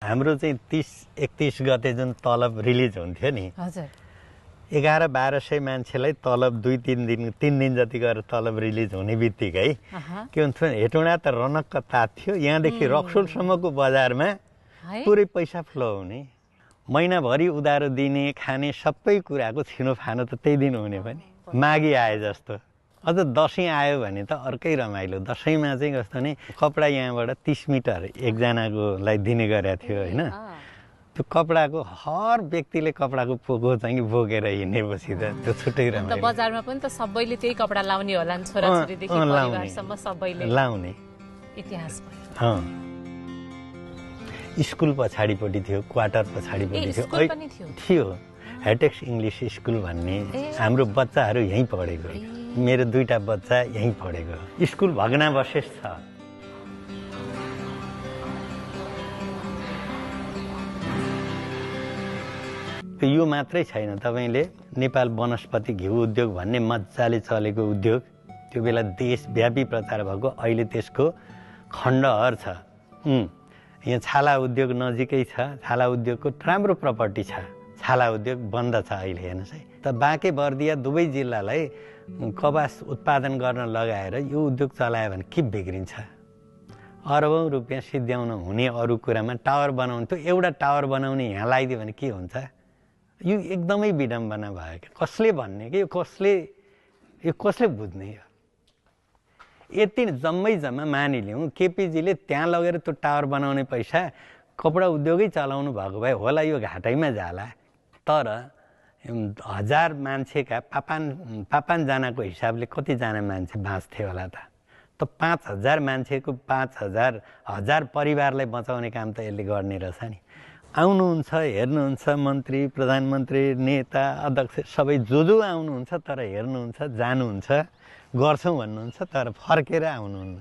हाम्रो चाहिँ 30-31 गते जुन तलब रिलिज हुन्थ्यो नि, हजुर 1100-1200 मान्छेलाई तलब 2-3 दिन जति गरेर तलब रिलिज हुने बित्तिकै के हुन्थ्यो, हेटौँडा त रनक्क तात्थ्यो। यहाँदेखि रक्सोलसम्मको बजारमा पुरै पैसा फ्लो हुने, महिनाभरि उधारो दिने, खाने, सबै कुराको छिनोफानो त त्यही दिन हुने पनि। माघी आए जस्तो, अझ दसैँ आयो भने त अर्कै रमाइलो। दसैँमा चाहिँ कस्तो भने कपडा यहाँबाट 30 मिटर एकजनाकोलाई दिने गरेको थियो होइन। त्यो कपडाको हर व्यक्तिले कपडाको पोको चाहिँ बोकेर हिँडेपछि त त्यो छुट्टै रमाइलो। बजारमा पनि त सबैले त्यही कपडा लाउने होला नि, छोराछोरीदेखि परिवारसम्म सबैले लाउने इतिहास स्कुल पछाडिपट्टि थियो, क्वार्टर पछाडिपट्टि थियो हेटेक्स इङ्ग्लिस स्कुल भन्ने। हाम्रो बच्चाहरू यहीँ पढेको, मेरो 2टा बच्चा यहीँ पढेको। स्कुल भग्नावशेष छ। यो मात्रै छैन, तपाईँले नेपाल वनस्पति घिउ उद्योग भन्ने मजाले चलेको उद्योग त्यो बेला देशव्यापी प्रचार भएको, अहिले त्यसको खण्डहर छ। यहाँ छाला उद्योग नजिकै छ, छाला उद्योगको राम्रो प्रपर्टी छ। छाला उद्योग बन्द छ अहिले हेर्नुहोस् है। त बाँके बर्दिया दुवै जिल्लालाई कपास उत्पादन गर्न लगाएर यो उद्योग चलायो भने के बिग्रिन्छ? अरबौँ रुपियाँ सिद्ध्याउन हुने अरू कुरामा टावर बनाउनु, त्यो एउटा टावर बनाउने यहाँ लगाइदियो भने के हुन्छ? यो एकदमै विडम्बना भयो। कसले भन्ने कि यो कसले बुझ्ने? यो यति जम्मै मानिलिउँ केपीजीले त्यहाँ लगेर त्यो टावर बनाउने पैसा कपडा उद्योगै चलाउनु भएको भए होला यो घाटैमा जाला। तर 1000 मान्छेका 55जनाको हिसाबले कतिजना मान्छे बाँच्थे होला त? 5000 मान्छेको 5000 परिवारलाई बचाउने काम त यसले गर्ने रहेछ नि। आउनुहुन्छ, हेर्नुहुन्छ, मन्त्री, प्रधानमन्त्री, नेता, अध्यक्ष सबै जो आउनुहुन्छ, तर हेर्नुहुन्छ, जानुहुन्छ, गर्छौँ भन्नुहुन्छ, तर फर्केर आउनुहुन्न।